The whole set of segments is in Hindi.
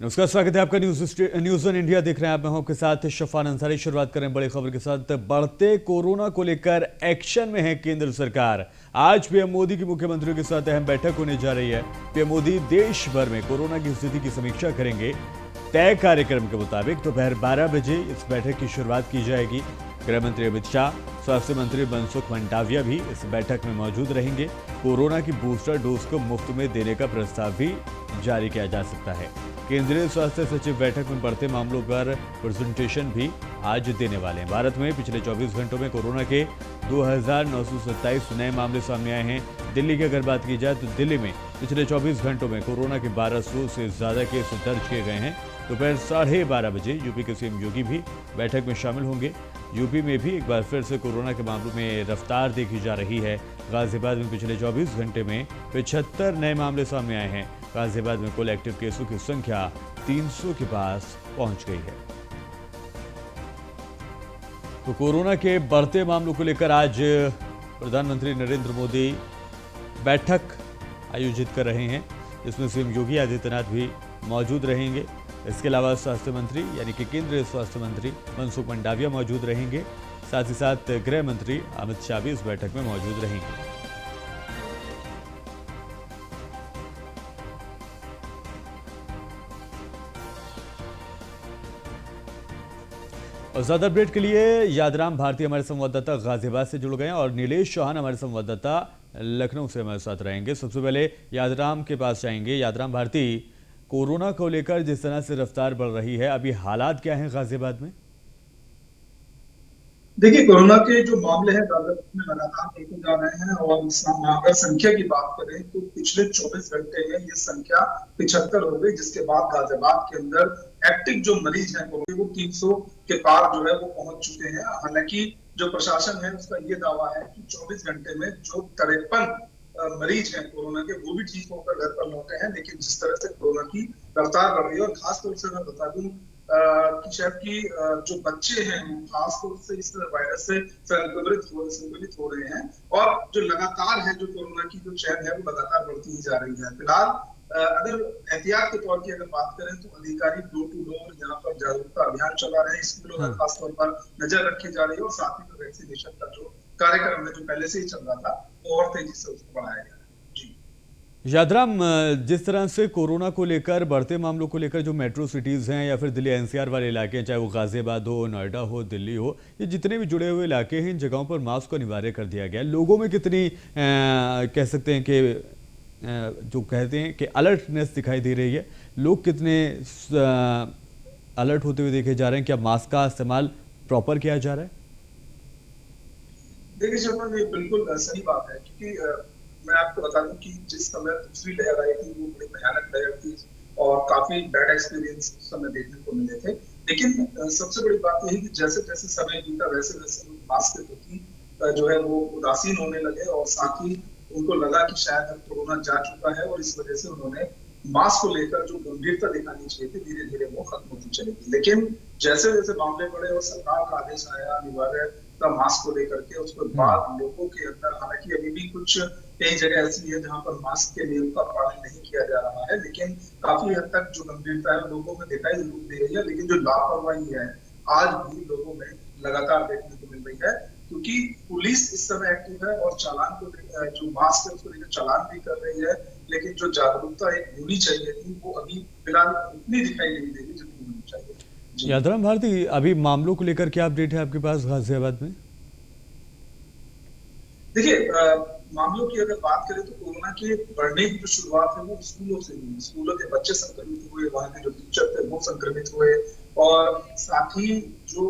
नमस्कार, स्वागत है आपका न्यूज ऑन इंडिया देख रहे हैं आप। मैं हूं आपके साथ शफान अंसारी। शुरुआत करें बड़ी खबर के साथ। बढ़ते कोरोना को लेकर एक्शन में है केंद्र सरकार। आज पीएम मोदी की मुख्यमंत्रियों के साथ अहम बैठक होने जा रही है। पीएम मोदी देश भर में कोरोना की स्थिति की समीक्षा करेंगे। तय कार्यक्रम के मुताबिक दोपहर 12 बजे इस बैठक की शुरुआत की जाएगी। गृह मंत्री अमित शाह, स्वास्थ्य मंत्री मनसुख मंडाविया भी इस बैठक में मौजूद रहेंगे। कोरोना की बूस्टर डोज को मुफ्त में देने का प्रस्ताव भी जारी किया जा सकता है। केंद्रीय स्वास्थ्य सचिव बैठक में बढ़ते मामलों पर प्रेजेंटेशन भी आज देने वाले हैं। भारत में पिछले 24 घंटों में कोरोना के 2,927 नए मामले सामने आए हैं। दिल्ली की अगर बात की जाए तो दिल्ली में पिछले 24 घंटों में कोरोना के 1200 से ज्यादा केस दर्ज किए गए हैं। दोपहर 12:30 बजे यूपी के सीएम योगी भी बैठक में शामिल होंगे। यूपी में भी एक बार फिर से कोरोना के मामलों में रफ्तार देखी जा रही है। गाजियाबाद में पिछले 24 घंटे में 75 नए मामले सामने आए हैं। गाजियाबाद में कुल एक्टिव केसों की संख्या 300 के पास पहुंच गई है। तो कोरोना के बढ़ते मामलों को लेकर आज प्रधानमंत्री नरेंद्र मोदी बैठक आयोजित कर रहे हैं, जिसमें सीएम योगी आदित्यनाथ भी मौजूद रहेंगे। इसके अलावा स्वास्थ्य मंत्री यानी कि केंद्रीय स्वास्थ्य मंत्री मनसुख मंडाविया मौजूद रहेंगे। साथ ही साथ गृह मंत्री अमित शाह भी इस बैठक में मौजूद रहेंगे। और ज्यादा अपडेट के लिए यादराम भारती हमारे संवाददाता गाजियाबाद से जुड़ गए हैं और नीलेश चौहान हमारे संवाददाता लखनऊ से हमारे साथ रहेंगे। सबसे पहले यादराम के पास जाएंगे। यादराम भारती, कोरोना को लेकर जिस तरह से रफ्तार बढ़ रही है, अभी हालात क्या हैं गाजियाबाद में? देखिए, कोरोना के जो मामले हैं गाजियाबाद में लगातार बढ़ते जा रहे हैं और अगर संख्या की बात करें तो पिछले 24 घंटे में ये संख्या 75 हो गई, जिसके बाद गाजियाबाद के अंदर एक्टिव जो मरीज हैं वो 300 के पार जो है वो पहुंच चुके हैं। हालांकि जो प्रशासन है उसका ये दावा है कि 24 घंटे में जो 53 मरीज हैं कोरोना के, वो भी ठीक होकर घर पर लौटे हैं। लेकिन जिस तरह से कोरोना की रफ्तार बढ़ रही है और खासतौर से मैं बता दूं कि शायद कि जो बच्चे हैं वो खासतौर से इस वायरस से संक्रमित हो रहे हैं और जो लगातार है जो कोरोना की जो चैन है वो लगातार बढ़ती ही जा रही है। फिलहाल अगर एहतियात के तौर की अगर बात करें तो अधिकारी डोर टू डोर यहाँ पर जागरूकता अभियान चला रहे हैं। स्कूलों में खासतौर पर नजर रखी जा रही है और साथ ही में वैक्सीनेशन का जो कार्यक्रम है जो पहले से ही चल रहा था वो और तेजी से उसको बढ़ाया गया है। यादराम, जिस तरह से कोरोना को लेकर बढ़ते मामलों को लेकर जो मेट्रो सिटीज़ हैं या फिर दिल्ली एनसीआर वाले इलाके हैं, चाहे वो गाजियाबाद हो, नोएडा हो, दिल्ली हो, ये जितने भी जुड़े हुए इलाके हैं, इन जगहों पर मास्क को अनिवार्य कर दिया गया है। लोगों में कितनी कह सकते हैं कि जो कहते हैं कि अलर्टनेस दिखाई दे रही है, लोग कितने अलर्ट होते हुए देखे जा रहे हैं? क्या मास्क का इस्तेमाल प्रॉपर किया जा रहा है? देखिए शर्मा, ये बिल्कुल सही बात है क्योंकि मैं आपको बता दूं कि जिस समय दूसरी लहर आई थी वो बड़ी भयानक लहर थी और काफी बैड एक्सपीरियंस उस समय देखने को मिले थे। लेकिन सबसे बड़ी बात यह है कि जैसे जैसे समय बीता वैसे वैसे मास्क के प्रति जो है वो उदासीन होने लगे और साथ ही उनको लगा कि शायद अब कोरोना जा चुका है और इस वजह से उन्होंने मास्क को लेकर जो गंभीरता दिखानी चाहिए थी धीरे धीरे वो खत्म होती चली गई। लेकिन जैसे जैसे मामले बढ़े और सरकार का आदेश आया अनिवार्य मास्क को लेकर के, उसके बाद लोगों के अंदर, हालांकि अभी भी कुछ कई जगह ऐसी है जहां पर मास्क के नियम का पालन नहीं किया जा रहा है, लेकिन काफी हद तक जो गंभीरता है लोगों में दिखाई जरूर दे रही है। लेकिन जो लापरवाही है आज भी लोगों में लगातार देखने को मिल रही है क्योंकि पुलिस इस समय एक्टिव है और चालान को जो मास्क है उसको लेकर चालान भी कर रही है। लेकिन जो जागरूकता एक होनी चाहिए थी वो अभी फिलहाल उतनी दिखाई नहीं दे रही जितनी होनी चाहिए। यादराम भारती, अभी मामलों को लेकर क्या अपडेट है आपके पास गाजियाबाद में? देखिए, मामलों की अगर बात करें तो कोरोना के बढ़ने की जो शुरुआत है वो स्कूलों से हुई। स्कूलों के बच्चे संक्रमित हुए, वहां के जो टीचर थे वो संक्रमित हुए और साथ ही जो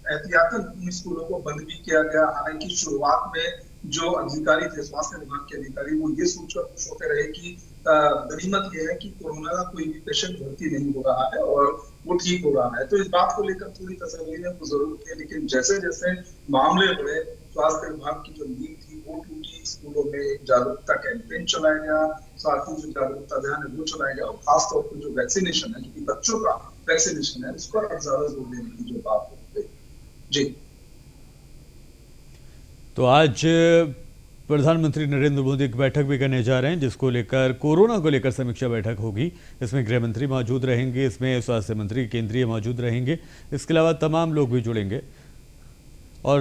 एहतियातन स्कूलों को बंद भी किया गया। हालांकि शुरुआत में जो अधिकारी थे, स्वास्थ्य विभाग के अधिकारी, वो ये सोचकर खुश होते रहे कि गनीमत ये है कि कोरोना का कोई भी पेशेंट भर्ती नहीं हो रहा है और वो ठीक हो रहा है। तो इस बात को लेकर थोड़ी तसल्ली है वो जरूर थी। लेकिन जैसे जैसे मामले बढ़े, स्वास्थ्य विभाग की जो नींव थी वो टूटी। स्कूलों में जागरूकता कैंपेन चलाया गया, साथ ही जो जागरूकता अभियान है वो चलाया गया और खासतौर पर जो वैक्सीनेशन है, जो बच्चों का वैक्सीनेशन है, उस पर ज्यादा जोर देने की जो बात हो गई। जी, तो आज प्रधानमंत्री नरेंद्र मोदी एक बैठक भी करने जा रहे हैं, जिसको लेकर कोरोना को लेकर समीक्षा बैठक होगी। इसमें गृह मंत्री मौजूद रहेंगे, इसमें स्वास्थ्य मंत्री केंद्रीय मौजूद रहेंगे, इसके अलावा तमाम लोग भी जुड़ेंगे। और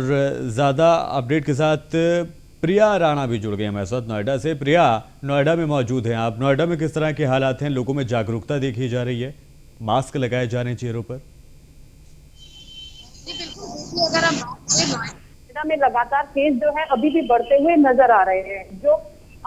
ज़्यादा अपडेट के साथ प्रिया राणा भी जुड़ गए हमारे साथ नोएडा से। प्रिया, नोएडा में मौजूद हैं आप। नोएडा में किस तरह के हालात हैं? लोगों में जागरूकता देखी जा रही है, मास्क लगाए जा रहे हैं चेहरों पर? जी बिल्कुल, देखिए अगर हम बात करें नोएडा में लगातार केस जो है अभी भी बढ़ते हुए नजर आ रहे हैं। जो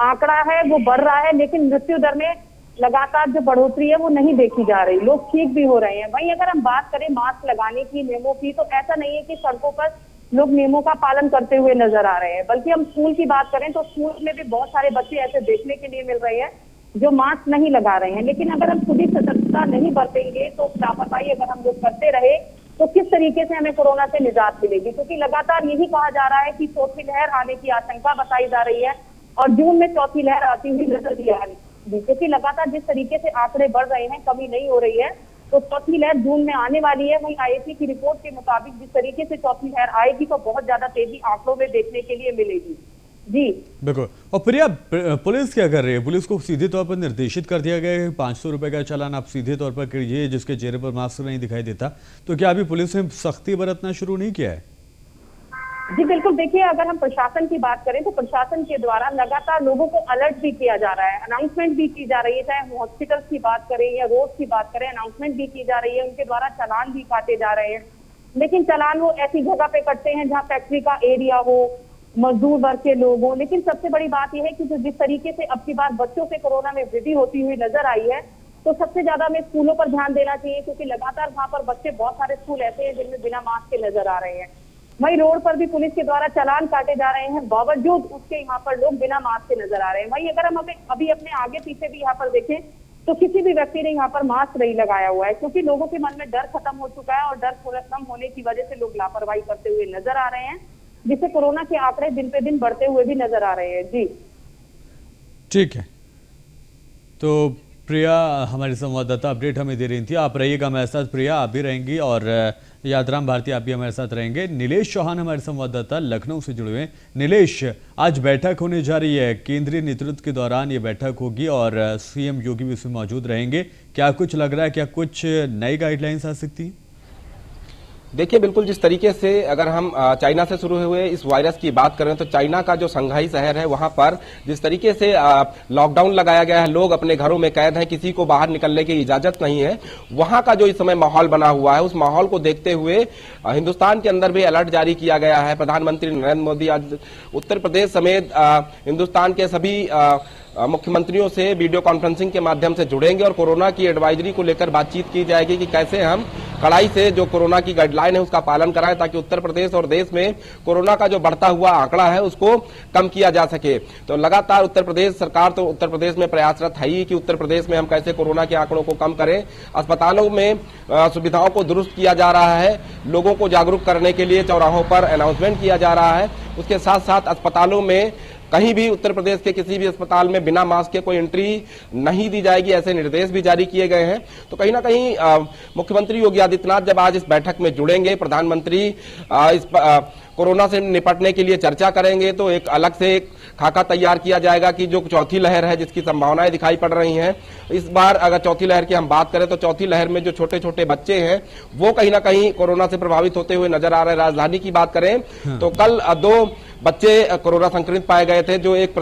आंकड़ा है वो बढ़ रहा है, लेकिन मृत्यु दर में लगातार जो बढ़ोतरी है वो नहीं देखी जा रही। लोग ठीक भी हो रहे हैं। वहीं अगर हम बात करें मास्क लगाने की, नियमों की, तो ऐसा नहीं है कि सड़कों पर लोग नियमों का पालन करते हुए नजर आ रहे हैं। बल्कि हम स्कूल की बात करें तो स्कूल में भी बहुत सारे बच्चे ऐसे देखने के लिए मिल रहे हैं जो मास्क नहीं लगा रहे हैं। लेकिन अगर हम खुद ही सतर्कता नहीं बरतेंगे, तो लापरवाही अगर हम लोग करते रहे, तो किस तरीके से हमें कोरोना से निजात मिलेगी? क्योंकि लगातार यही कहा जा रहा है कि चौथी लहर आने की आशंका बताई जा रही है और जून में चौथी लहर आती हुई नजर भी आ रही है। क्योंकि लगातार जिस तरीके से आंकड़े बढ़ रहे हैं, कमी नहीं हो रही है, तो चौथी लहर जून में आने वाली है। वहीं आईएमए की रिपोर्ट के मुताबिक जिस तरीके से चौथी लहर आएगी तो बहुत ज्यादा तेजी आंकड़ों में देखने के लिए मिलेगी। जी बिल्कुल। और प्रिया, पुलिस क्या कर रही है? पुलिस को सीधे तौर पर निर्देशित कर दिया गया है 500 रुपए का चालान आप सीधे तौर पर कीजिए जिसके चेहरे पर मास्क नहीं दिखाई देता। तो क्या अभी पुलिस ने सख्ती बरतना शुरू नहीं किया है? जी बिल्कुल, देखिए अगर हम प्रशासन की बात करें तो प्रशासन के द्वारा लगातार लोगों को अलर्ट भी किया जा रहा है, अनाउंसमेंट भी की जा रही है। चाहे हॉस्पिटल्स की बात करें या रोड की बात करें, अनाउंसमेंट भी की जा रही है। उनके द्वारा चालान भी काटे जा रहे हैं। लेकिन चालान वो ऐसी जगह पे कटते हैं जहाँ फैक्ट्री का एरिया हो, मजदूर वर्ग के लोग हों। लेकिन सबसे बड़ी बात यह है कि जो जिस तरीके से अब की बार बच्चों से कोरोना में वृद्धि होती हुई नजर आई है, तो सबसे ज्यादा हमें स्कूलों पर ध्यान देना चाहिए। क्योंकि लगातार वहां पर बच्चे, बहुत सारे स्कूल ऐसे हैं जिनमें बिना मास्क के नजर आ रहे हैं। वहीं रोड पर भी पुलिस के द्वारा चालान काटे जा रहे हैं, बावजूद उसके यहाँ पर लोग बिना मास्क के नजर आ रहे हैं। वहीं अगर हम अभी अपने आगे पीछे भी यहाँ पर देखें तो किसी भी व्यक्ति ने यहाँ पर मास्क नहीं लगाया हुआ है। क्योंकि लोगों के मन में डर खत्म हो चुका है और डर थोड़ा कम होने की वजह से लोग लापरवाही करते हुए नजर आ रहे हैं, जिससे कोरोना के आंकड़े दिन पे दिन बढ़ते हुए भी नजर आ रहे हैं। जी ठीक है। तो प्रिया हमारी संवाददाता अपडेट हमें दे रही थी। आप रहिएगा हमारे साथ प्रिया, आप भी रहेंगी, और यादराम भारती आप भी हमारे साथ रहेंगे। नीलेश चौहान हमारे संवाददाता लखनऊ से जुड़े हुए। नीलेश, आज बैठक होने जा रही है, केंद्रीय नेतृत्व के दौरान ये बैठक होगी और सीएम योगी भी इसमें मौजूद रहेंगे। क्या कुछ लग रहा है, क्या कुछ नई गाइडलाइंस आ सकती है? देखिए बिल्कुल, जिस तरीके से अगर हम चाइना से शुरू हुए इस वायरस की बात करें तो चाइना का जो शंघाई शहर है वहां पर जिस तरीके से लॉकडाउन लगाया गया है, लोग अपने घरों में कैद हैं, किसी को बाहर निकलने की इजाजत नहीं है, वहां का जो इस समय माहौल बना हुआ है, उस माहौल को देखते हुए हिंदुस्तान के अंदर भी अलर्ट जारी किया गया है। प्रधानमंत्री नरेंद्र मोदी आज उत्तर प्रदेश समेत हिंदुस्तान के सभी मुख्यमंत्रियों से वीडियो कॉन्फ्रेंसिंग के माध्यम से जुड़ेंगे और कोरोना की एडवाइजरी को लेकर बातचीत की जाएगी कि कैसे हम कड़ाई से जो कोरोना की गाइडलाइन है उसका पालन कराएं, ताकि उत्तर प्रदेश और देश में कोरोना का जो बढ़ता हुआ आंकड़ा है उसको कम किया जा सके। तो लगातार उत्तर प्रदेश सरकार तो उत्तर प्रदेश में प्रयासरत है ही कि उत्तर प्रदेश में हम कैसे कोरोना के आंकड़ों को कम करें। अस्पतालों में सुविधाओं को दुरुस्त किया जा रहा है, लोगों को जागरूक करने के लिए चौराहों पर अनाउंसमेंट किया जा रहा है। उसके साथ साथ अस्पतालों में कहीं भी उत्तर प्रदेश के किसी भी अस्पताल में बिना मास्क के कोई एंट्री नहीं दी जाएगी, ऐसे निर्देश भी जारी किए गए हैं। तो कहीं ना कहीं मुख्यमंत्री योगी आदित्यनाथ जब आज इस बैठक में जुड़ेंगे, प्रधानमंत्री इस कोरोना से निपटने के लिए चर्चा करेंगे, तो एक अलग से एक खाका तैयार किया जाएगा कि जो चौथी लहर है जिसकी संभावनाएं दिखाई पड़ रही हैं, इस बार अगर चौथी लहर की हम बात करें तो चौथी लहर में जो छोटे छोटे बच्चे हैं वो कहीं ना कहीं कोरोना से प्रभावित होते हुए नजर आ रहे हैं। राजधानी की बात करें तो कल 2 बच्चे कोरोना संक्रमित पाए गए थे, जो एक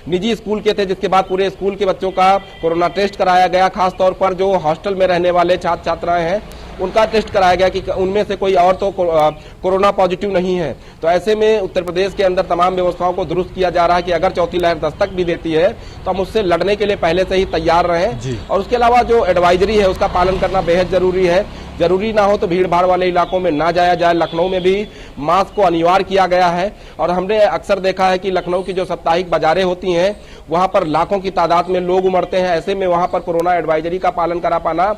निजी स्कूल के थे, जिसके बाद पूरे स्कूल के बच्चों का कोरोना टेस्ट कराया गया। खासतौर पर जो हॉस्टल में रहने वाले छात्र छात्राएं हैं उनका टेस्ट कराया गया कि उनमें से कोई और तो कोरोना पॉजिटिव नहीं है। तो ऐसे में उत्तर प्रदेश के अंदर तमाम व्यवस्थाओं को दुरुस्त किया जा रहा है कि अगर चौथी लहर दस्तक भी देती है तो हम उससे लड़ने के लिए पहले से ही तैयार रहें। और उसके अलावा जो एडवाइजरी है उसका पालन करना बेहद जरूरी है। जरूरी ना हो तो भीड़ भाड़ वाले इलाकों में ना जाया जाए। लखनऊ में भी मास्क को अनिवार्य किया गया है और हमने अक्सर देखा है कि लखनऊ की जो साप्ताहिक बाजारें होती हैं वहां पर लाखों की तादाद में लोग उमड़ते हैं। ऐसे में वहां पर कोरोना एडवाइजरी का पालन करा पाना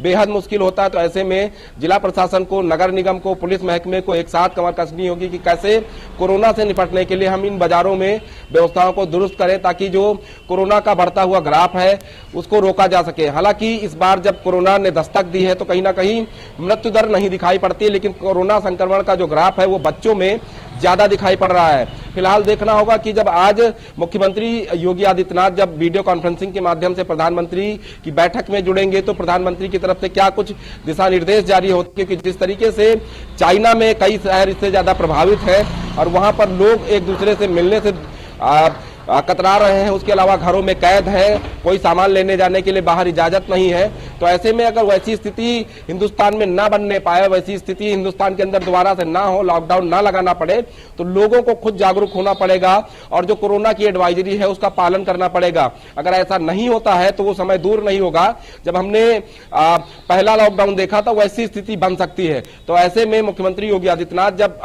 बेहद मुश्किल होता है। तो ऐसे में जिला प्रशासन को, नगर निगम को, पुलिस महकमे को एक साथ कमर कसनी होगी कि कैसे कोरोना से निपटने के लिए हम इन बाजारों में व्यवस्थाओं को दुरुस्त करें, ताकि जो कोरोना का बढ़ता हुआ ग्राफ है उसको रोका जा सके। हालांकि इस बार जब कोरोना ने दस्तक दी है तो कहीं ना कहीं मृत्यु दर नहीं दिखाई पड़ती, लेकिन कोरोना संक्रमण का जो ग्राफ है वो बच्चों में ज्यादा दिखाई पड़ रहा है। फिलहाल देखना होगा कि जब आज मुख्यमंत्री योगी आदित्यनाथ जब वीडियो कॉन्फ्रेंसिंग के माध्यम से प्रधानमंत्री की बैठक में जुड़ेंगे तो प्रधानमंत्री की तरफ से क्या कुछ दिशा निर्देश जारी होते, क्योंकि जिस तरीके से चाइना में कई शहर इससे ज्यादा प्रभावित है और वहां पर लोग एक दूसरे से मिलने से कतरा रहे हैं, उसके अलावा घरों में कैद है, कोई सामान लेने जाने के लिए बाहर इजाजत नहीं है। तो ऐसे में अगर वैसी स्थिति हिंदुस्तान में ना बनने पाए, वैसी स्थिति हिंदुस्तान के अंदर दोबारा से ना हो, लॉकडाउन ना लगाना पड़े, तो लोगों को खुद जागरूक होना पड़ेगा और जो कोरोना की एडवाइजरी है उसका पालन करना पड़ेगा। अगर ऐसा नहीं होता है तो वो समय दूर नहीं होगा जब हमने पहला लॉकडाउन देखा था, वैसी स्थिति बन सकती है। तो ऐसे में मुख्यमंत्री योगी आदित्यनाथ जब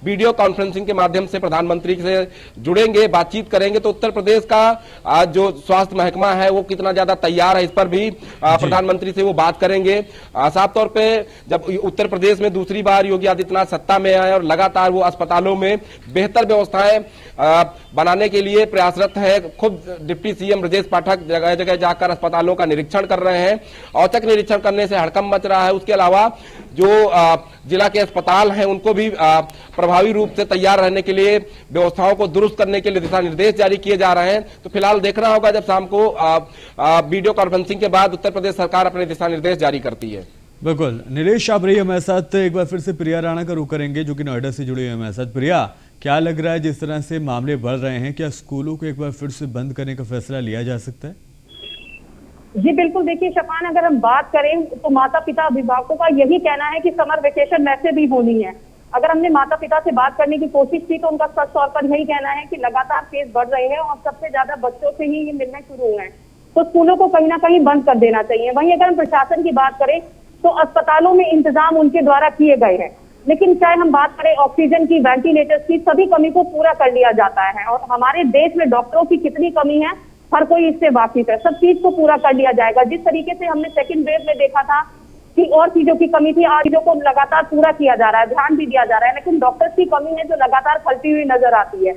वीडियो कॉन्फ्रेंसिंग के माध्यम से प्रधानमंत्री से जुड़ेंगे, बातचीत करेंगे, तो उत्तर प्रदेश का जो स्वास्थ्य महकमा है वो कितना ज्यादा तैयार है, इस पर भी प्रधानमंत्री से वो बात करेंगे। साफ तौर पे जब उत्तर प्रदेश में दूसरी बार योगी आदित्यनाथ सत्ता में आए और लगातार वो अस्पतालों में बेहतर व्यवस्थाएं बनाने के लिए प्रयासरत है। खुद डिप्टी सीएम ब्रजेश पाठक जगह जगह जाकर अस्पतालों का निरीक्षण कर रहे हैं। औचक निरीक्षण करने से हड़कंप मच रहा है। उसके अलावा जो जिला के अस्पताल हैं उनको भी प्रभावी रूप से तैयार रहने के लिए, व्यवस्थाओं को दुरुस्त करने के लिए दिशा निर्देश जारी किए जा रहे हैं। तो फिलहाल देखना होगा जब शाम को वीडियो कॉन्फ्रेंसिंग के बाद उत्तर प्रदेश सरकार अपने दिशा निर्देश जारी करती है। बिल्कुल नीलेश, आप रही हमारे साथ। एक बार फिर से प्रिया राणा का रुख करेंगे जो कि नोएडा से जुड़ी हुई है हमारे साथ। प्रिया, क्या लग रहा है जिस तरह से मामले बढ़ रहे हैं, क्या स्कूलों को एक बार फिर से बंद करने का फैसला लिया जा सकता है? जी बिल्कुल, देखिए शफान, अगर हम बात करें तो माता पिता अभिभावकों का यही कहना है कि समर वेकेशन वैसे भी होनी है। अगर हमने माता पिता से बात करने की कोशिश की तो उनका सच तौर पर यही कहना है कि लगातार केस बढ़ रहे हैं और सबसे ज्यादा बच्चों से ही ये मिलने शुरू हुए हैं, तो स्कूलों को कहीं ना कहीं बंद कर देना चाहिए। वहीं अगर हम प्रशासन की बात करें तो अस्पतालों में इंतजाम उनके द्वारा किए गए हैं, लेकिन चाहे हम बात करें ऑक्सीजन की, वेंटिलेटर्स की, सभी कमी को पूरा कर लिया जाता है। और हमारे देश में डॉक्टरों की कितनी कमी है हर कोई इससे वाकिफ है। सब चीज को पूरा कर लिया जाएगा। जिस तरीके से हमने सेकंड वेव में देखा था कि और चीजों की कमी थी, आज चीजों को लगातार पूरा किया जा रहा है, ध्यान भी दिया जा रहा है, लेकिन डॉक्टर्स की कमी है जो लगातार खलती हुई नजर आती है।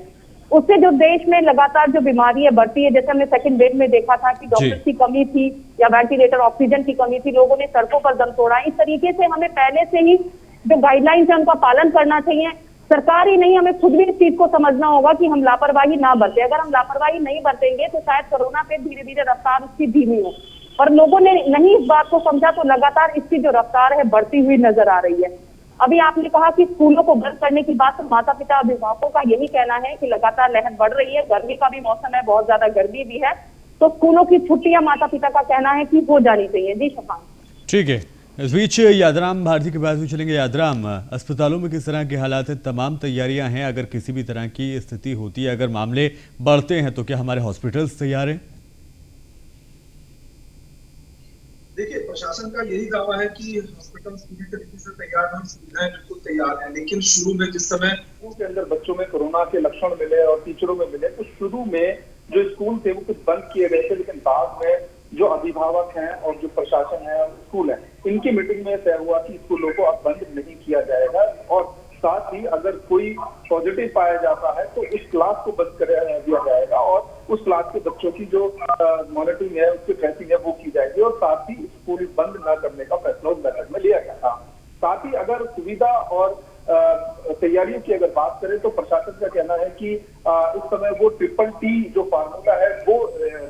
उससे जो देश में लगातार जो बीमारी है बढ़ती है, जैसे हमने सेकंड वेव में देखा था कि डॉक्टर्स की कमी थी या वेंटिलेटर, ऑक्सीजन की कमी थी, लोगों ने सड़कों पर दम तोड़ा। इस तरीके से हमें पहले से ही जो गाइडलाइंस है उनका पालन करना चाहिए। सरकार ही नहीं, हमें खुद भी इस चीज को समझना होगा कि हम लापरवाही ना बरतें। अगर हम लापरवाही नहीं बरतेंगे तो शायद कोरोना पे धीरे धीरे रफ्तार उसकी धीमी हो, और लोगों ने नहीं इस बात को समझा तो लगातार इसकी जो रफ्तार है बढ़ती हुई नजर आ रही है। अभी आपने कहा कि स्कूलों को बंद करने की बात, तो माता पिता अभिभावकों का यही कहना है कि लगातार लहर बढ़ रही है, गर्मी का भी मौसम है, बहुत ज्यादा गर्मी भी है, तो स्कूलों की छुट्टियां माता पिता का कहना है कि हो जानी चाहिए। जी शफान। ठीक है, इस बीच यादराम भारती के पास भी चलेंगे। यादराम, अस्पतालों में किस तरह के हालात हैं, तमाम तैयारियां हैं, अगर किसी भी तरह की स्थिति होती है, अगर मामले बढ़ते हैं तो क्या हमारे हॉस्पिटल्स तैयार हैं? देखिए, प्रशासन का यही दावा है कि हॉस्पिटल पूरी तरीके से तैयार हैं, सुविधाएं बिल्कुल तैयार हैं, लेकिन शुरू में जिस समय स्कूल के अंदर बच्चों में कोरोना के लक्षण मिले और टीचरों में मिले, तो शुरू में जो स्कूल थे वो कुछ बंद किए गए थे, लेकिन बाद में जो अभिभावक हैं और जो प्रशासन है और स्कूल है, इनकी मीटिंग में तय हुआ कि स्कूलों को अब बंद नहीं किया जाएगा, और साथ ही अगर कोई पॉजिटिव पाया जाता है तो उस क्लास को बंद कर दिया जाएगा और उस क्लास के बच्चों की जो मॉनिटरिंग है, उसकी ट्रेसिंग है, वो की जाएगी, और साथ ही स्कूल बंद न करने का फैसला उस बैठक में लिया गया था। साथ ही अगर सुविधा और तैयारियों की अगर बात करें तो प्रशासन का कहना है कि इस समय वो TTT जो फार्मूला है वो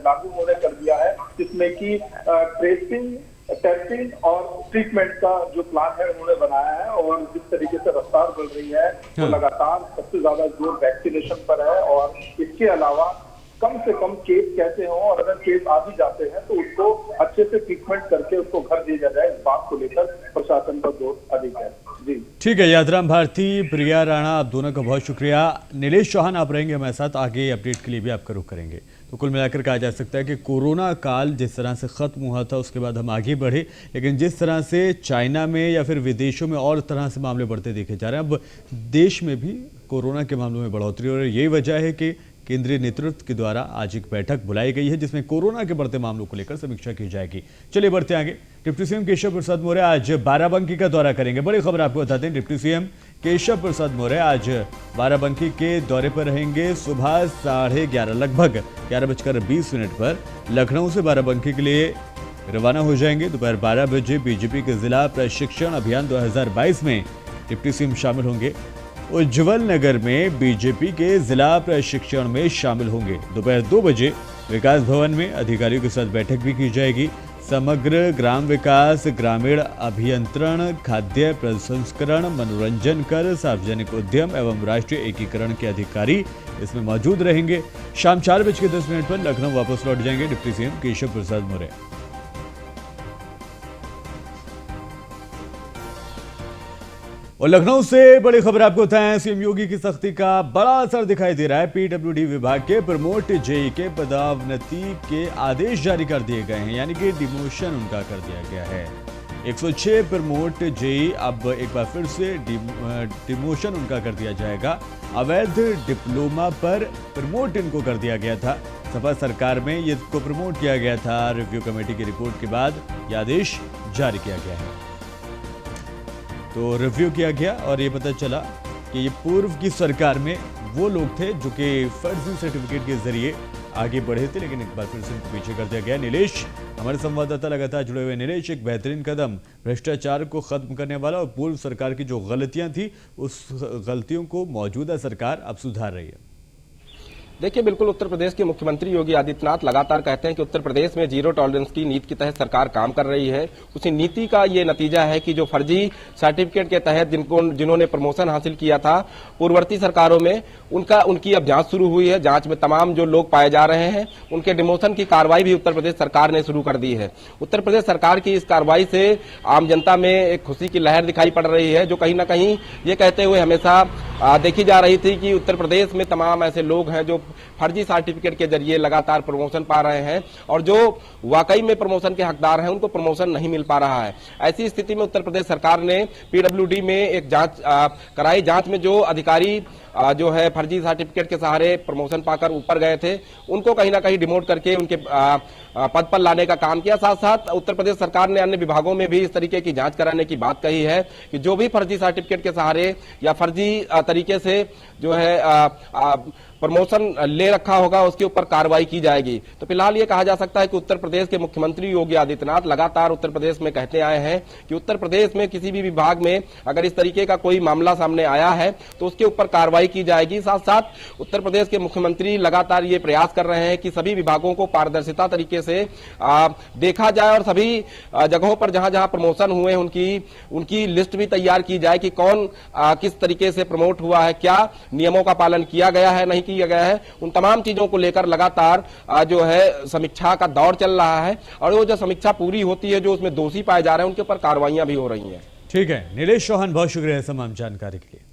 लागू होने कर दिया है, जिसमें कि ट्रेसिंग, टेस्टिंग और ट्रीटमेंट का जो प्लान है उन्होंने बनाया है। और जिस तरीके से रफ्तार बढ़ रही है तो लगातार सबसे ज्यादा जोर वैक्सीनेशन पर है, और इसके अलावा कम से कम केस कैसे हो, और अगर केस आ भी जाते हैं तो उसको अच्छे से ट्रीटमेंट करके उसको घर भेजा जाए, इस बात को लेकर प्रशासन का जोर अधिक है। जी ठीक है, यादराम भारती, प्रिया राणा, आप दोनों का बहुत शुक्रिया। नीलेश चौहान आप रहेंगे हमारे साथ, आगे अपडेट के लिए भी आपका रुख करेंगे। तो कुल मिलाकर कहा जा सकता है कि कोरोना काल जिस तरह से खत्म हुआ था उसके बाद हम आगे बढ़े, लेकिन जिस तरह से चाइना में या फिर विदेशों में और तरह से मामले बढ़ते देखे जा रहे हैं, अब देश में भी कोरोना के मामलों में बढ़ोतरी हो रही है। यही वजह है कि केंद्रीय नेतृत्व के द्वारा आज एक बैठक बुलाई गई है जिसमें कोरोना के बढ़ते मामलों को लेकर समीक्षा की जाएगी। चलिए बढ़ते आगे। डिप्टी सीएम केशव प्रसाद मौर्य आज बाराबंकी का दौरा करेंगे। बड़ी खबर आपको बताते हैं, डिप्टी सीएम केशव प्रसाद मौर्य आज बाराबंकी के दौरे पर रहेंगे। सुबह 11:30 लगभग 11:20 पर लखनऊ से बाराबंकी के लिए रवाना हो जाएंगे। दोपहर 12 बजे बीजेपी के जिला प्रशिक्षण अभियान 2022 में डिप्टी सीएम शामिल होंगे। उज्जवल नगर में बीजेपी के जिला प्रशिक्षण में शामिल होंगे। दोपहर 2 बजे विकास भवन में अधिकारियों के साथ बैठक भी की जाएगी। समग्र ग्राम विकास, ग्रामीण अभियंत्रण, खाद्य प्रसंस्करण, मनोरंजन कर, सार्वजनिक उद्यम एवं राष्ट्रीय एकीकरण के अधिकारी इसमें मौजूद रहेंगे। शाम 4:10 पर लखनऊ वापस लौट जाएंगे डिप्टी सीएम केशव प्रसाद मौर्य। और लखनऊ से बड़ी खबर आपको बताएं, सीएम योगी की सख्ती का बड़ा असर दिखाई दे रहा है। पीडब्ल्यूडी विभाग के प्रमोट जेई के पदोन्नति के आदेश जारी कर दिए गए हैं, यानी कि डिमोशन उनका कर दिया गया है। 106 प्रमोट जेई अब एक बार फिर से डिमोशन उनका कर दिया जाएगा। अवैध डिप्लोमा पर प्रमोट इनको कर दिया गया था। सपा सरकार में ये को प्रमोट किया गया था। रिव्यू कमेटी की रिपोर्ट के बाद यह आदेश जारी किया गया है। तो रिव्यू किया गया और ये पता चला कि ये पूर्व की सरकार में वो लोग थे जो कि फर्जी सर्टिफिकेट के जरिए आगे बढ़े थे, लेकिन एक बार फिर से इनको पीछे कर दिया गया। नीलेश, हमारे संवाददाता लगातार जुड़े हुए। नीलेश, एक बेहतरीन कदम भ्रष्टाचार को खत्म करने वाला और पूर्व सरकार की जो गलतियां थी उस गलतियों को मौजूदा सरकार अब सुधार रही है। देखिए, बिल्कुल उत्तर प्रदेश के मुख्यमंत्री योगी आदित्यनाथ लगातार कहते हैं कि उत्तर प्रदेश में जीरो टॉलरेंस की नीति के तहत सरकार काम कर रही है। उसी नीति का ये नतीजा है कि जो फर्जी सर्टिफिकेट के तहत जिन्होंने प्रमोशन हासिल किया था पूर्ववर्ती सरकारों में, उनकी अब जांच शुरू हुई है। जांच में तमाम जो लोग पाए जा रहे हैं उनके डिमोशन की कार्रवाई भी उत्तर प्रदेश सरकार ने शुरू कर दी है। उत्तर प्रदेश सरकार की इस कार्रवाई से आम जनता में एक खुशी की लहर दिखाई पड़ रही है, जो कहीं ना कहीं ये कहते हुए हमेशा देखी जा रही थी कि उत्तर प्रदेश में तमाम ऐसे लोग हैं जो फर्जी सर्टिफिकेट के जरिए लगातार प्रमोशन पा रहे हैं और जो वाकई में प्रमोशन के हकदार हैं उनको प्रमोशन नहीं मिल पा रहा है। ऐसी स्थिति में उत्तर प्रदेश सरकार ने पीडब्ल्यूडी में एक जांच कराई। जांच में जो अधिकारी जो है फर्जी सर्टिफिकेट के सहारे प्रमोशन पाकर ऊपर गए थे उनको कहीं ना कहीं डिमोट करके उनके पद पर लाने का काम किया। साथ साथ उत्तर प्रदेश सरकार ने अन्य विभागों में भी इस तरीके की जांच कराने की बात कही है कि जो भी फर्जी सर्टिफिकेट के सहारे या फर्जी तरीके से जो है प्रमोशन ले रखा होगा उसके ऊपर कार्रवाई की जाएगी। तो फिलहाल ये कहा जा सकता है कि उत्तर प्रदेश के मुख्यमंत्री योगी आदित्यनाथ लगातार उत्तर प्रदेश में कहते आए हैं कि उत्तर प्रदेश में किसी भी विभाग में अगर इस तरीके का कोई मामला सामने आया है तो उसके ऊपर कार्रवाई की जाएगी। साथ साथ उत्तर प्रदेश के मुख्यमंत्री लगातार ये प्रयास कर रहे हैं कि सभी विभागों को पारदर्शिता तरीके से देखा जाए और सभी जगहों पर जहां जहां प्रमोशन हुए उनकी लिस्ट भी तैयार की जाए कि कौन किस तरीके से प्रमोट हुआ है, क्या नियमों का पालन किया गया है, नहीं किया गया है। उन तमाम चीजों को लेकर लगातार जो है समीक्षा का दौर चल रहा है और वो जो समीक्षा पूरी होती है, जो उसमें दोषी पाए जा रहे हैं उनके ऊपर कार्रवाइयां भी हो रही हैं। ठीक है नीलेश चौहान, बहुत शुक्रिया तमाम जानकारी के लिए।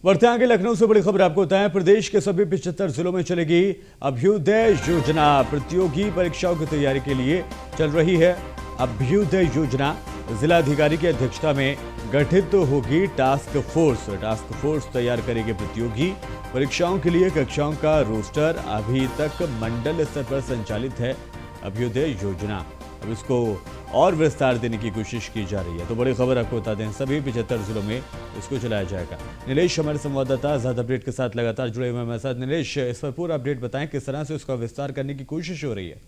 बढ़ते आगे लखनऊ से बड़ी खबर आपको बताएं, प्रदेश के सभी 75 जिलों में चलेगी अभ्युदय योजना। प्रतियोगी परीक्षाओं की तैयारी के लिए चल रही है अभ्युदय योजना। जिलाधिकारी की अध्यक्षता में गठित होगी टास्क फोर्स तैयार करेगी प्रतियोगी परीक्षाओं के लिए कक्षाओं का रोस्टर। अभी तक मंडल स्तर पर संचालित है अभ्युदय योजना, अब इसको और विस्तार देने की कोशिश की जा रही है। तो बड़ी खबर आपको बता दें, सभी 75 जिलों में इसको चलाया जाएगा। नीलेश हमारे संवाददाता ज्यादा अपडेट के साथ लगातार जुड़े हुए हमारे साथ। नीलेश, इस पर पूरा अपडेट बताएं, किस तरह से इसका विस्तार करने की कोशिश हो रही है?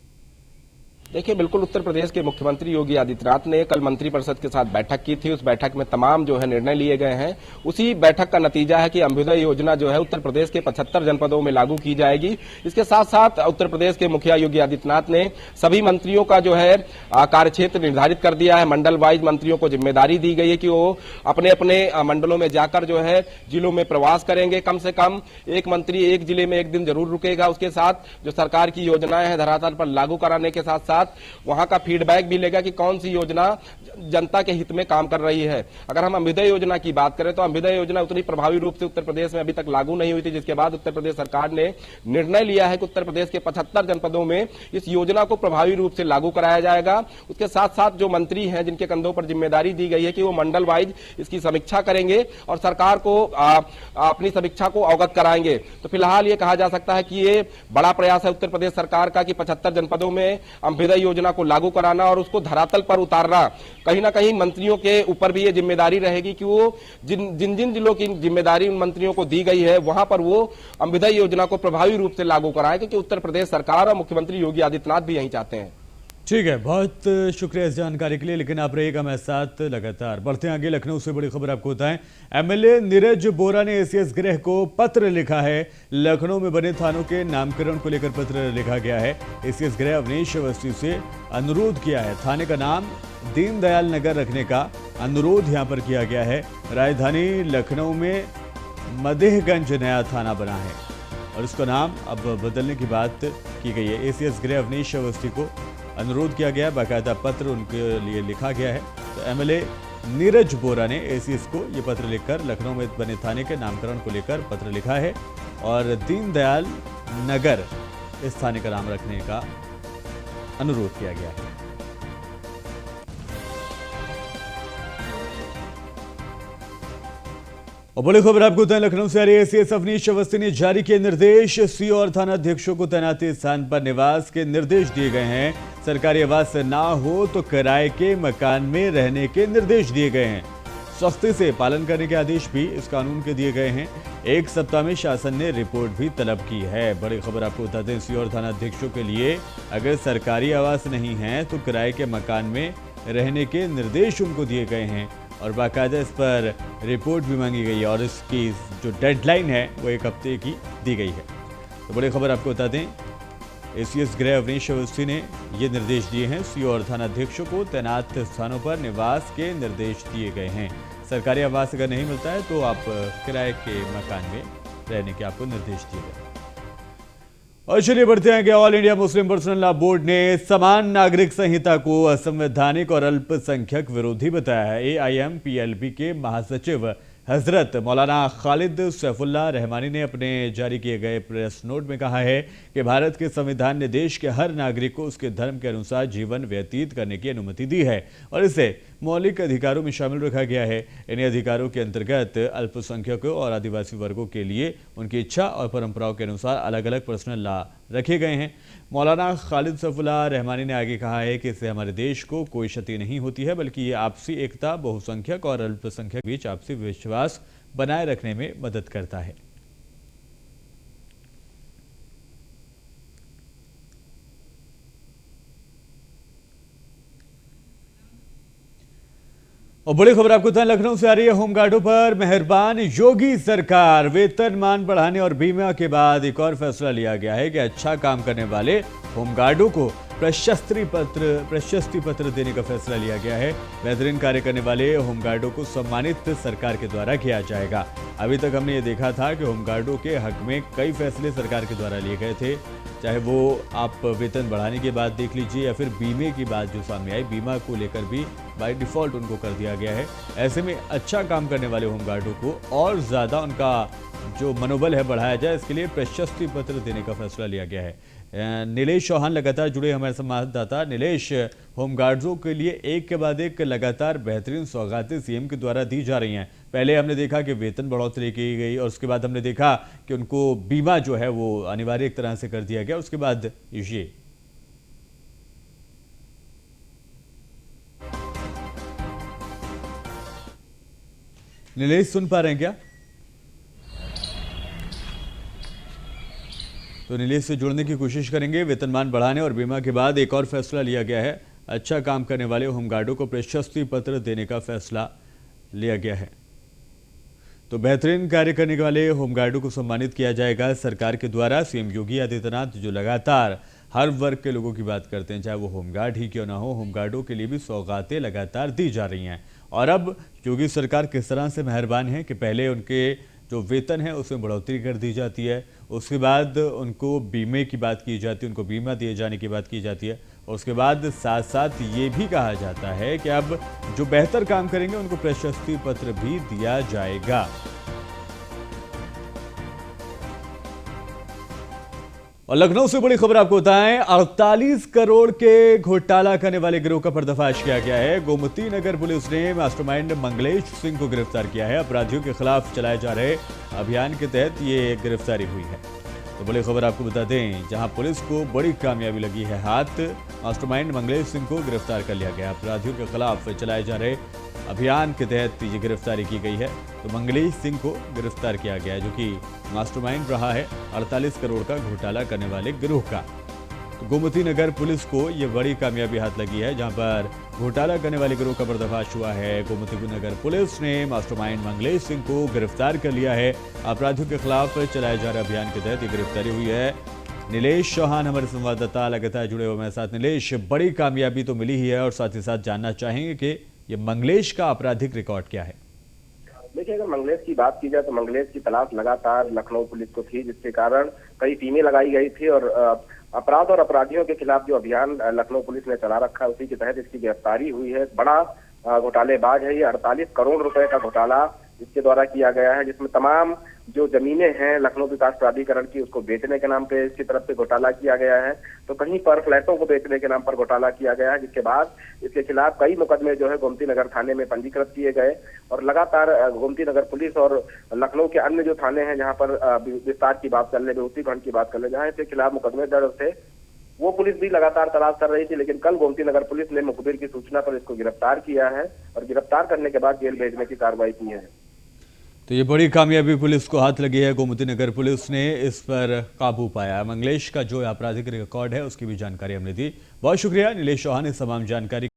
देखिए, बिल्कुल उत्तर प्रदेश के मुख्यमंत्री योगी आदित्यनाथ ने कल मंत्रिपरिषद के साथ बैठक की थी। उस बैठक में तमाम जो है निर्णय लिए गए हैं। उसी बैठक का नतीजा है कि अभ्युदय योजना जो है उत्तर प्रदेश के 75 जनपदों में लागू की जाएगी। इसके साथ साथ उत्तर प्रदेश के मुखिया योगी आदित्यनाथ ने सभी मंत्रियों का जो है कार्यक्षेत्र निर्धारित कर दिया है। मंडल वाइज मंत्रियों को जिम्मेदारी दी गई है कि वो अपने अपने मंडलों में जाकर जो है जिलों में प्रवास करेंगे। कम से कम एक मंत्री एक जिले में एक दिन जरूर रुकेगा। उसके साथ जो सरकार की योजनाएं हैं धरातल पर लागू कराने के साथ साथ वहां का फीडबैक भी लेगा कि कौन सी योजना जनता के हित में काम कर रही है। अगर हम अभ्युदय योजना की बात करें तो अभ्युदय योजना उतनी प्रभावी रूप से उत्तर प्रदेश में अभी तक लागू नहीं हुई थी, जिसके बाद उत्तर प्रदेश सरकार ने निर्णय लिया है कि उत्तर प्रदेश के 75 जनपदों में इस योजना को प्रभावी रूप से लागू कराया जाएगा। उसके साथ साथ जो मंत्री हैं जिनके कंधों पर जिम्मेदारी दी गई है कि वो मंडल वाइज इसकी समीक्षा करेंगे और सरकार को अपनी समीक्षा को अवगत कराएंगे। तो फिलहाल ये कहा जा सकता है कि ये बड़ा प्रयास है उत्तर प्रदेश सरकार का कि 75 जनपदों में अभ्युदय योजना को लागू कराना और उसको धरातल पर उतारना। कहीं ना कहीं मंत्रियों के ऊपर भी ये जिम्मेदारी रहेगी कि वो जिन जिलों की जिम्मेदारी उन मंत्रियों को दी गई है वहां पर वो अभ्युदय योजना को प्रभावी रूप से लागू कराएं, क्योंकि उत्तर प्रदेश सरकार और मुख्यमंत्री योगी आदित्यनाथ भी यही चाहते हैं। ठीक है, बहुत शुक्रिया इस जानकारी के लिए। लेकिन आप रहिएगा मेरे साथ लगातार। बढ़ते हैं आगे, लखनऊ से बड़ी खबर आपको बताएं। एमएलए नीरज बोरा ने एसीएस गृह को पत्र लिखा है। लखनऊ में बने थानों के नामकरण को लेकर पत्र लिखा गया है। एसीएस गृह अवनीश अवस्थी से अनुरोध किया है। थाने का नाम दीनदयाल नगर रखने का अनुरोध यहाँ पर किया गया है। राजधानी लखनऊ में मदेहगंज नया थाना बना है और उसका नाम अब बदलने की बात की गई है। एसीएस गृह अवनीश अवस्थी को अनुरोध किया गया, बाकायदा पत्र उनके लिए लिखा गया है। तो एमएलए नीरज बोरा ने एसीएस को ये पत्र लिखकर लखनऊ में बने थाने के नामकरण को लेकर पत्र लिखा है और दीनदयाल नगर इस थाने का नाम रखने का अनुरोध किया गया है। और बड़ी खबर आपको बताएं, लखनऊ से आ रही है। एसीएस अवनीश अवस्थी ने जारी किए निर्देश। सीओ और थाना अध्यक्षों को तैनाती स्थान पर निवास के निर्देश दिए गए हैं। सरकारी आवास ना हो तो किराए के मकान में रहने के निर्देश दिए गए हैं। सख्ती से पालन करने के आदेश भी इस कानून के दिए गए हैं। एक सप्ताह में शासन ने रिपोर्ट भी तलब की है। बड़ी खबर आपको बता दें, सीओ और थाना अध्यक्षों के लिए अगर सरकारी आवास नहीं है तो किराए के मकान में रहने के निर्देश उनको दिए गए हैं और बाकायदा इस पर रिपोर्ट भी मांगी गई है और इसकी जो डेडलाइन है वो 1 हफ्ते की दी गई है। तो बड़ी खबर आपको बता दें, एसीएस गृह अवनीश अवस्थी ने ये निर्देश दिए हैं। सीओ और थाना अध्यक्षों को तैनात स्थानों पर निवास के निर्देश दिए गए हैं। सरकारी आवास अगर नहीं मिलता है तो आप किराए के मकान में रहने के आपको निर्देश दिए गए। और चलिए बढ़ते हैं कि all India Muslim personal law board ने समान नागरिक संहिता को असंवैधानिक और अल्पसंख्यक विरोधी बताया है। एआईएम-पीएलपी के महासचिव हजरत मौलाना खालिद सैफुल्लाह रहमानी ने अपने जारी किए गए प्रेस नोट में कहा है कि भारत के संविधान ने देश के हर नागरिक को उसके धर्म के अनुसार जीवन व्यतीत करने की अनुमति दी है और इसे मौलिक अधिकारों में शामिल रखा गया है। इन अधिकारों के अंतर्गत अल्पसंख्यकों और आदिवासी वर्गों के लिए उनकी इच्छा और परंपराओं के अनुसार अलग अलग पर्सनल लॉ रखे गए हैं। मौलाना खालिद सैफुल्लाह रहमानी ने आगे कहा है कि इससे हमारे देश को कोई क्षति नहीं होती है, बल्कि ये आपसी एकता, बहुसंख्यक और अल्पसंख्यक बीच आपसी विश्वास बनाए रखने में मदद करता है। और बड़ी खबर आपको बताएं, लखनऊ से आ रही है। होमगार्डों पर मेहरबान योगी सरकार। वेतनमान बढ़ाने और बीमा के बाद एक और फैसला लिया गया है कि अच्छा काम करने वाले होमगार्डों को प्रशस्ति पत्र देने का फैसला लिया गया है। बेहतरीन कार्य करने वाले होमगार्डों को सम्मानित सरकार के द्वारा किया जाएगा। अभी तक हमने ये देखा था कि होमगार्डों के हक में कई फैसले सरकार के द्वारा लिए गए थे, चाहे वो आप वेतन बढ़ाने की बात देख लीजिए या फिर बीमे की बात जो सामने आई। बीमा को लेकर भी बाय डिफॉल्ट उनको कर दिया गया है। ऐसे में अच्छा काम करने वाले होमगार्डों को और ज़्यादा उनका जो मनोबल है बढ़ाया जाए, इसके लिए प्रशस्ति पत्र देने का फैसला लिया गया है। नीलेश चौहान लगातार जुड़े हमारे संवाददाता। नीलेश, होमगार्ड्सों के लिए एक के बाद एक लगातार बेहतरीन सौगातें सीएम के द्वारा दी जा रही हैं। पहले हमने देखा कि वेतन बढ़ोतरी की गई और उसके बाद हमने देखा कि उनको बीमा जो है वो अनिवार्य एक तरह से कर दिया गया। उसके बाद ये नीलेश सुन पा रहे हैं क्या? तो नीलेश से जुड़ने की कोशिश करेंगे। वेतनमान बढ़ाने और बीमा के बाद एक और फैसला लिया गया है। अच्छा काम करने वाले होमगार्डों को प्रशस्ति पत्र देने का फैसला लिया गया है। तो बेहतरीन कार्य करने वाले होमगार्डों को सम्मानित किया जाएगा सरकार के द्वारा। सीएम योगी आदित्यनाथ जो लगातार हर वर्ग के लोगों की बात करते हैं, चाहे वो होमगार्ड ही क्यों ना हो, होमगार्डों के लिए भी सौगातें लगातार दी जा रही हैं। और अब योगी सरकार किस तरह से मेहरबान है कि पहले उनके जो वेतन है उसमें बढ़ोतरी कर दी जाती है, उसके बाद उनको बीमे की बात की जाती है, उनको बीमा दिए जाने की बात की जाती है, और उसके बाद साथ साथ ये भी कहा जाता है कि अब जो बेहतर काम करेंगे उनको प्रशस्ति पत्र भी दिया जाएगा। और लखनऊ से बड़ी खबर आपको बताएं, 48 करोड़ के घोटाला करने वाले गिरोह का पर्दाफाश किया गया है। गोमती नगर पुलिस ने मास्टरमाइंड मंगलेश सिंह को गिरफ्तार किया है। अपराधियों के खिलाफ चलाए जा रहे अभियान के तहत ये गिरफ्तारी हुई है। तो बड़ी खबर आपको बता दें, जहां पुलिस को बड़ी कामयाबी लगी है हाथ, मास्टरमाइंड मंगलेश सिंह को गिरफ्तार कर लिया गया। अपराधियों के खिलाफ चलाए जा रहे अभियान के तहत ये गिरफ्तारी की गई है। तो मंगलेश सिंह को गिरफ्तार किया गया है, जो कि मास्टरमाइंड रहा है 48 करोड़ का घोटाला करने वाले गिरोह का। गोमती नगर पुलिस को ये बड़ी कामयाबी हाथ लगी है, जहां पर घोटाला करने वाले गिरोह का पर्दाफाश हुआ है। गोमती नगर पुलिस ने मास्टरमाइंड मंगलेश सिंह को गिरफ्तार कर लिया है। अपराधियों के खिलाफ चलाए जा रहे अभियान के तहत ये गिरफ्तारी हुई है। नीलेश चौहान हमारे संवाददाता लगातार जुड़े हुए मेरे साथ। नीलेश, बड़ी कामयाबी तो मिली ही है और साथ ही साथ जानना चाहेंगे कि ये मंगलेश का आपराधिक रिकॉर्ड क्या है। देखिए, अगर मंगलेश की बात की जाए तो मंगलेश की तलाश लगातार लखनऊ पुलिस को थी, जिसके कारण कई टीमें लगाई गई थी और अपराध और अपराधियों के खिलाफ जो अभियान लखनऊ पुलिस ने चला रखा है उसी के तहत इसकी गिरफ्तारी हुई है। बड़ा घोटालेबाज है ये। 48 करोड़ रुपए का घोटाला इसके द्वारा किया गया है, जिसमें तमाम जो जमीनें हैं लखनऊ विकास प्राधिकरण की उसको बेचने के नाम पे इसकी तरफ से घोटाला किया गया है। तो कहीं पर फ्लैटों को बेचने के नाम पर घोटाला किया गया है, जिसके बाद इसके खिलाफ कई मुकदमे जो है गोमती नगर थाने में पंजीकृत किए गए और लगातार गोमती नगर पुलिस और लखनऊ के अन्य जो थाने हैं जहां पर विस्तार की बात कर ले, बेहूसी खंड की बात कर ले, जहां इसके खिलाफ मुकदमे दर्ज थे, वो पुलिस भी लगातार तलाश कर रही थी। लेकिन कल गोमती नगर पुलिस ने मुखबिर की सूचना पर इसको गिरफ्तार किया है और गिरफ्तार करने के बाद जेल भेजने की कार्रवाई की है। तो ये बड़ी कामयाबी पुलिस को हाथ लगी है। गोमती नगर पुलिस ने इस पर काबू पाया। मंगलेश का जो आपराधिक रिकॉर्ड है उसकी भी जानकारी हमने दी। बहुत शुक्रिया नीलेश चौहान, इस तमाम जानकारी